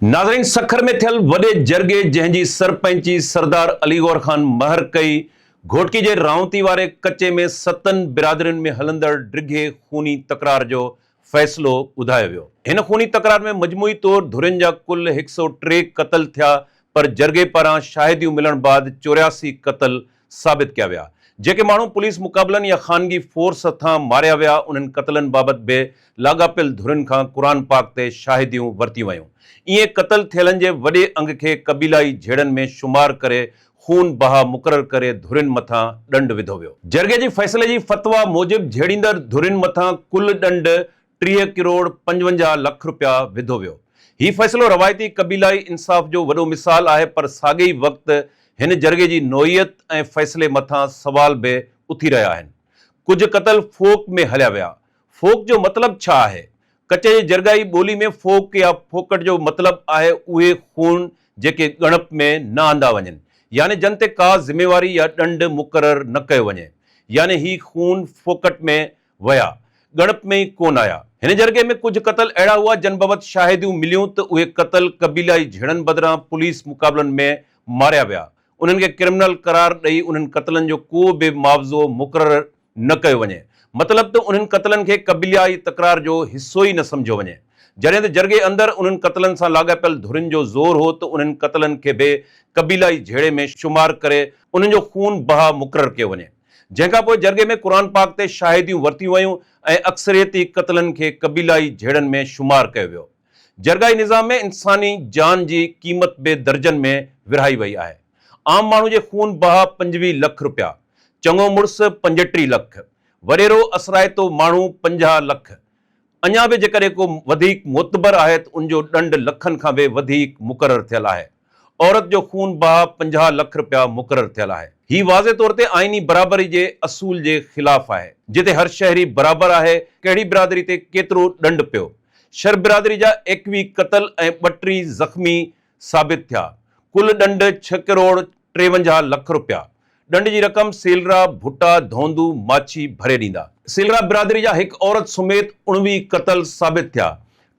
नाज़रीन, सखर में थियल वॾे जरगे जंहिंजी सरपंची सरदार अली गौर खान महर कई, घोटकी जे रावती वारे कचे में 7 बिरादरियुनि में हलंदड़ डिघे खूनी तकरार जो फ़ैसिलो ॿुधायो वियो। हिन खूनी तकरार में मजमूई तौर धुरियुनि जा कुल 103 क़त्ल थिया, पर जरगे पारां शाहिदियूं मिलण बाद 84 क़त्ल साबित कया विया। जेके माण्हू पुलिस मुक़ाबलनि या ख़ानगी फोर्स हथां मारिया विया, उन्हनि क़त्लनि बाबति बि लाॻापियल धुरियुनि खां क़ुरान पाक ते शाहिदियूं वरितियूं वयूं। इएं क़त्ल थियलनि जे वॾे अंग खे क़बीलाई झेड़नि में शुमार करे खून बहा मुक़ररु करे धुरियुनि मथां ॾंड विधो वियो। जरगे जी फ़ैसिले जी फ़तवा मूजिबि झेड़ींदड़ धुरियुनि मथां कुल ॾंड 30 करोड़ 55 लख रुपया विधो वियो। हीउ फ़ैसिलो रवायती क़बीलाई इंसाफ़ जो वॾो मिसाल आहे, पर साॻे ई वक़्तु हिन जरगे जी नोइयत ऐं फ़ैसिले मथां सवाल बि उथी रहिया आहिनि। कुझु क़त्ल फ़ोक में हलिया विया। फ़ोक जो मतिलबु छा आहे? कचे जी जरगाई ॿोली में फ़ोक या फ़ोकट जो मतिलबु आहे उहे खून जेके ॻणप में न आंदा वञनि, यानी जन ते का ज़िमेवारी या ॾंड मुक़ररु न कयो वञे, यानी ही खून फ़ोकट में विया, ॻणप में ई कोन आया। हिन जरगे में कुझु क़त्ल अहिड़ा हुआ जन बाबति शाहिदियूं मिलियूं त उहे क़त्ल क़बीलाई झेड़नि बदिरां पुलिस मुक़ाबलनि में मारिया विया। उन्हनि खे क्रिमिनल करार ॾेई उन्हनि क़त्लनि जो को बि मुआवज़ो मुक़ररु न कयो वञे। मतिलबु त उन्हनि क़त्लनि खे क़बीलाई तकरार जो हिसो ई न सम्झो वञे। जॾहिं त जरगे अंदरि उन्हनि क़त्लनि सां लाॻापियल धुरियुनि जो ज़ोर हो त उन्हनि क़त्लनि खे बि क़बीलाई झेड़े में शुमार करे उन्हनि जो खून बहा मुक़ररु कयो वञे। जंहिंखां पोइ जरगे में क़ुरान पाक ते शाहिदियूं वरितियूं वयूं ऐं अक्सरियती क़त्लनि खे क़बीलाई झेड़नि में शुमार कयो वियो। जरगाई निज़ाम में इंसानी जान जी क़ीमत बि दर्जनि में विरहाई वई आहे। आम माण्हू जे खून बहा 25 लख रुपया, चङो मुड़ुस 35 लख, वॾेरो असराइतो माण्हू 50 लख। अञा बि जेकॾहिं को वधीक मोतबर आहे त उनजो ॾंड लखनि खां बि वधीक मुक़ररु थियल आहे। औरत जो खून बहा 50 लख रुपया मुक़ररु थियल आहे। हीउ वाज़े तौर ते आइनी बराबरी जे असूल जे ख़िलाफ़ आहे, जिते हर शहरी बराबर आहे, कहिड़ी बिरादरी ते केतिरो ॾंड पियो। शर बिरादरी जा 21 क़त्ल ऐं 32 ज़ख़्मी साबित थिया। कुल ॾंड 6 करोड़ 53 लख रुपया। ॾंड जी रक़म सेलरा, भुट्टा, धोंदू, माछी भरे ॾींदा। सेलरा बिरादरी जा हिकु औरत समेत 19 क़त्ल साबित थिया।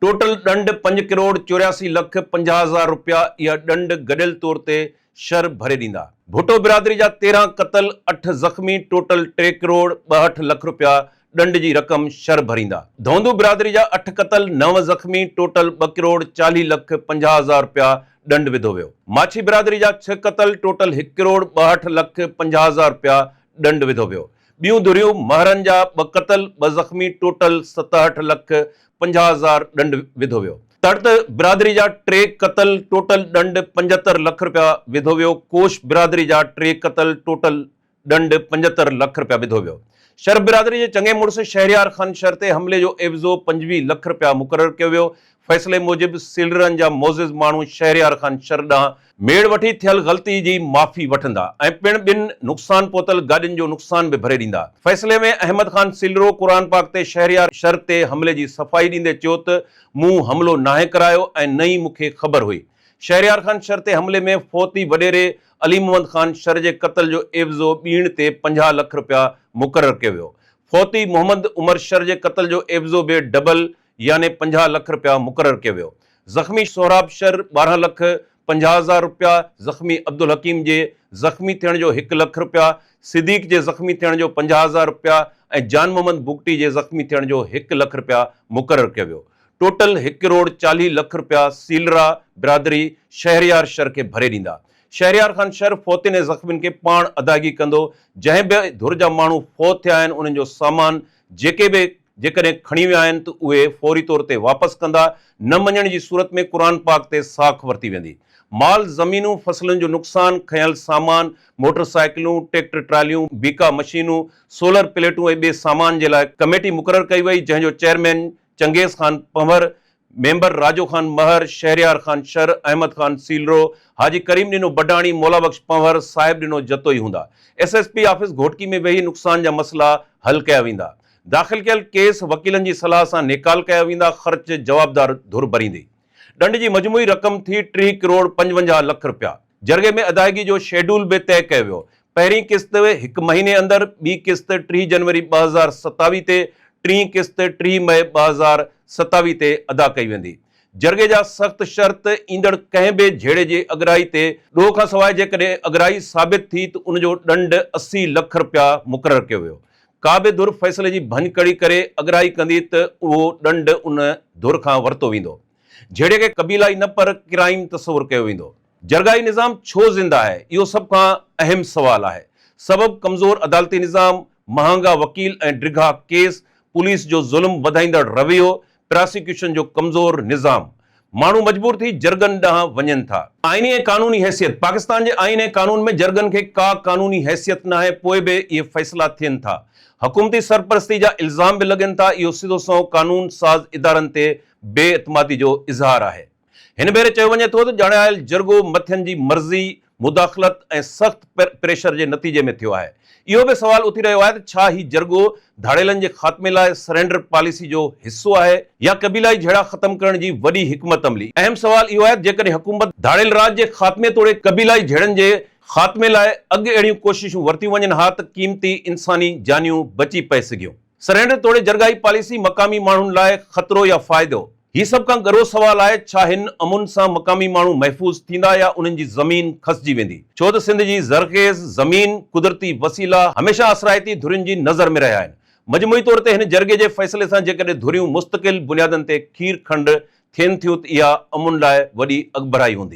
टोटल ॾंड 5 करोड़ 84 लख 50 हज़ार रुपया। इहा ॾंड गॾियल तौर ते शर भरे ॾींदा। भुट्टो बिरादरी जा 13 क़त्ल 8 ज़ख़्मी, टोटल 3 करोड़ 62 लख रुपया ॾंड जी रक़म शर भरींदा। धोंदू बिरादरी जा 8 क़त्ल 9 ज़ख़्मी, टोटल 2 करोड़ 40 लख 50 हज़ार रुपया ॾंड विधो वियो। माछी बिरादरी जा 6 क़त्ल, टोटल 1 करोड़ 62 लख 50 हज़ार रुपया ॾंड विधो वियो। ॿियूं धुरियूं महरनि जा 2 क़त्ल 2 ज़ख़्मी, टोटल 67 लख 50 हज़ार ॾंड विधो वियो। तड़त बिरादरी जा 3 क़त्ल, टोटल ॾंड 75 लख रुपया विधो वियो। कोश बिरादरी जा 3 क़त्ल, टोटल ॾंड 75 लख रुपया विधो वियो। शर बिरादरी जे चङे मुड़ुस शहरियार खान शर ते हमले जो एवज़ो 25 लख रुपया मुक़ररु कयो वियो। फ़ैसिले मूजिबि सेलरनि जा मोज़िज़ माण्हू शहरियार खान शर ॾांहुं मेड़ वठी थियल ग़लती जी माफ़ी वठंदा ऐं पिणु ॿिनि नुक़सान पहुतल गाॾियुनि जो नुक़सान बि भरे ॾींदा। फ़ैसिले में अहमद ख़ान सिलरो क़ुरान पाक ते शहरियार शर ते हमले जी सफ़ाई ॾींदे चयो त मूं हमलो नाहे करायो ऐं न ई मूंखे ख़बर हुई। शहरियार खान शर ते हमले में फ़ौती वॾेरे अली मोहम्मद ख़ान शर जे क़त्ल जो एवज़ो ॿीण ते 50 लख रुपया मुक़ररु कयो वियो। फ़ौती मोहम्मद उमर शर जे क़त्ल जो एवज़ो बि डबल यानी 50 लख रुपया मुक़ररु कयो वियो। ज़ख़्मी सोहराब शर 12 लख 50 हज़ार रुपया, ज़ख़्मी अब्दुल हकीम जे ज़ख़्मी थियण जो 1 लख रुपया, सिद्दीक़ जे ज़ख़्मी थियण जो 50 हज़ार रुपया ऐं जान मोहम्मद बुगटी जे ज़ख़्मी थियण जो 1 लख रुपया मुक़ररु कयो वियो। टोटल 1 करोड़ 40 लख रुपया सीलरा बिरादरी शहरियार शर खे भरे ॾींदा। शहरियार खान शर फ़ौतियुनि ऐं ज़ख़्मियुनि खे पाण अदायगी कंदो। जंहिं बि धुर जा माण्हू फ़ौत थिया आहिनि, उन्हनि जो सामान जेके बि जेकॾहिं खणी विया आहिनि त उहे फौरी तौर ते वापसि कंदा। न मञण जी सूरत में क़ुरान पाक ते साख वरिती वेंदी। माल, ज़मीनूं, फसलनि जो नुक़सान, खयल सामान, मोटरसाइकिलूं, ट्रैक्टर ट्रालियूं, बीका मशीनूं, सोलर प्लेटूं ऐं ॿिए सामान जे लाइ कमेटी मुक़ररु कई वई, जंहिंजो चेयरमैन चंगेज़ खान पंवर, मेंबर राजो खान महर, शहरियार खान शर, अहमद खान सीलरो, हाजी करीम ॾिनो बडाणी, मौला बख्श पंवर, साहिब ॾिनो जतोई हूंदा। SSP ऑफिस घोटकी में वेही नुक़सान जा मसला हल कया वेंदा। दाख़िल कयल केस वकीलनि जी सलाह सां निकाल कया वेंदा। ख़र्च जवाबदार धुर भरींदी। ॾंड जी मजमूई रक़म थी 3 करोड़ 55 लख रुपया। जरगे में अदायगी जो शेड्यूल बि तय कयो वियो। पहिरीं किस्त 1 महीने अंदरि, ॿी किस्त 3 जनवरी 2027 ते, टीं किस्त 3 मई 2027 ते अदा कई वेंदी। जरगे जा सख़्त शर्त ईंदड़ कंहिं बि झेड़े जे अगराई ते ॾोह खां सवाइ जेकॾहिं अगराई साबित थी त उनजो ॾंड 80 लख रुपया मुक़ररु कयो वियो। का बि धुर फ़ैसिले जी भञकड़ी करे अगराई कंदी त उहो ॾंड उन धुर खां वरितो वेंदो। झेड़े खे क़बीलाई न पर क्राइम तस्वुरु कयो वेंदो। जरगाई निज़ाम छो ज़िंदा आहे, इहो सभ खां अहम सवाल आहे। सबब कमज़ोर अदालती निज़ाम, महांगा वकील ऐं ड्रिघा केस, पुलिस जो ज़ुल्म वधाईंदड़ रवैयो, प्रोसिक्यूशन जो कमज़ोर निज़ाम। माण्हू मजबूर थी जरगन ॾांहुं वञनि था। आईनी ऐं कानूनी हैसियत। पाकिस्तान जे आईन ऐं कानून में जरगन खे का कानूनी हैसियत न आहे, पोइ बि इहे फ़ैसिला थियनि था। हुकूमती सरपरस्ती जा इल्ज़ाम बि लॻनि था। इहो सिधो सओ कानून साज़ इदारनि ते बेइतमादी जो इज़हार आहे। हिन भेरे चयो वञे थो त ॼाणायल जरगो मथियनि जी मर्ज़ी, मुदाख़लत ऐं सख़्त प्रेशर जे नतीजे में थियो आहे। इहो बि सवाल उथी रहियो आहे त छा ही जरगो धाड़ेलनि जे ख़ात्मे लाइ सरेंडर पॉलिसी जो हिसो आहे या क़बीलाई झेड़ा ख़त्म करण जी वॾी हिकमत अमली। अहम सवाल इहो आहे जेकॾहिं हुकूमत धाड़ेल राज जे ख़ात्मे तोड़े क़बीलाई झेड़नि जे ख़ात्मे लाइ अॻु अहिड़ियूं कोशिशूं वरितियूं वञनि हा त क़ीमती इंसानी जानियूं बची पए सघियूं। सरेंडर तोड़े जरगाई पॉलिसी मक़ामी माण्हुनि लाइ ख़तरो या फ़ाइदो, ही सभ खां गरो सवाल आहे। छा हिन अमुन सां मक़ामी माण्हू महफ़ूज़ थींदा या उन्हनि जी ज़मीन खसिजी वेंदी? छो त सिंध जी ज़रख़ेज़ ज़मीन, कुदरती वसीला हमेशह असराइती धुरियुनि जी नज़र में रहिया आहिनि। मजमूई तौर ते हिन जरगे जे फ़ैसिले सां जेकॾहिं धुरियूं मुस्तक़िल बुनियादनि ते खीर खंड थियनि थियूं त इहा अमुन लाइ वॾी अॻभराई हूंदी।